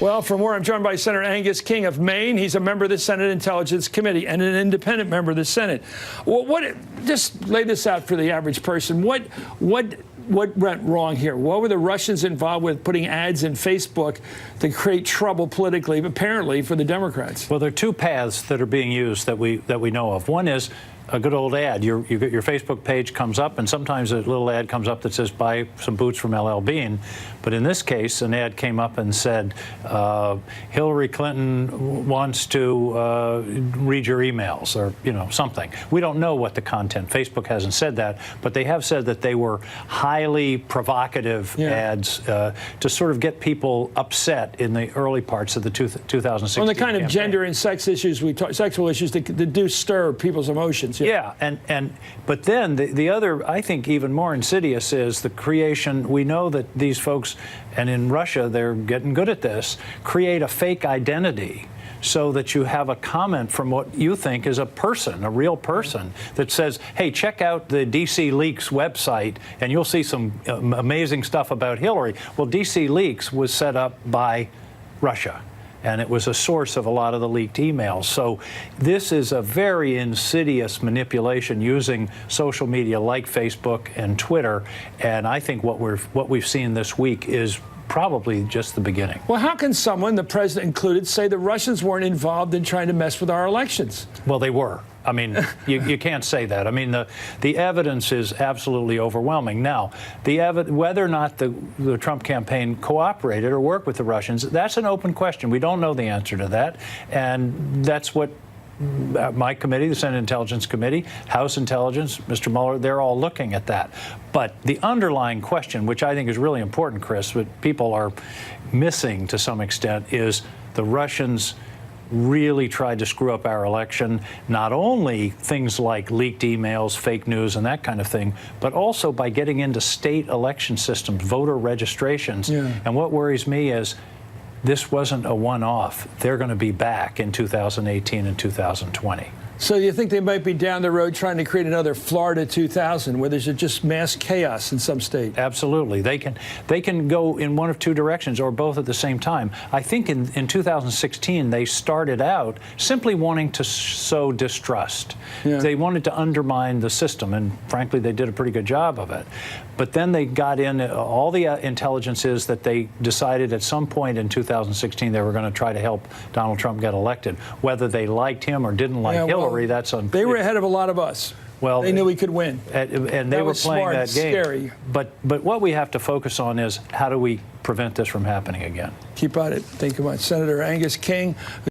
Well, for more, I'm joined by Senator Angus King of Maine. He's a member of the Senate Intelligence Committee and an independent member of the Senate. Well, just lay this out for the average person. What went wrong here? What were the Russians involved with putting ads in Facebook to create trouble politically, apparently, for the Democrats? Well, there are two paths that are being used that we know of. One is a good old ad. Your Facebook page comes up, and sometimes a little ad comes up that says, buy some boots from LL Bean. But in this case, an ad came up and said, Hillary Clinton wants to read your emails, or, something. We don't know what the content. Facebook hasn't said that, but they have said that they were highly provocative ads to sort of get people upset in the early parts of the 2016 on the kind campaign. of gender and sex issues sexual issues that do stir people's emotions. Yeah, but then the other, I think, even more insidious is the creation. We know that these folks, and in Russia they're getting good at this, create a fake identity so that you have a comment from what you think is a person, a real person, that says, hey, check out the DC Leaks website and you'll see some amazing stuff about Hillary. Well, DC Leaks was set up by Russia, and it was a source of a lot of the leaked emails. So this is a very insidious manipulation using social media like Facebook and Twitter. And I think what we've seen this week is probably just the beginning. Well, how can someone, the president included, say the Russians weren't involved in trying to mess with our elections? Well, they were. I mean, you can't say that. I mean, the evidence is absolutely overwhelming. Now, whether or not the Trump campaign cooperated or worked with the Russians, that's an open question. We don't know the answer to that. And that's what my committee, the Senate Intelligence Committee, House Intelligence, Mr. Mueller, they're all looking at that. But the underlying question, which I think is really important, Chris, but people are missing to some extent, is the Russians really tried to screw up our election, not only things like leaked emails, fake news, and that kind of thing, but also by getting into state election systems, voter registrations. And what worries me is this wasn't a one-off. They're going to be back in 2018 and 2020. So you think they might be down the road trying to create another Florida 2000, where there's just mass chaos in some state? Absolutely. They can go in one of two directions or both at the same time. I think in 2016 they started out simply wanting to sow distrust. They wanted to undermine the system, and frankly they did a pretty good job of it. But then they got in, all the intelligence is that they decided at some point in 2016 they were going to try to help Donald Trump get elected. Whether they liked him or didn't like Hillary, that's unclear. They were ahead of a lot of us. Well, they knew we could win. And they were playing smart, that game. Scary. But what we have to focus on is how do we prevent this from happening again? Keep at it. Thank you much. Senator Angus King.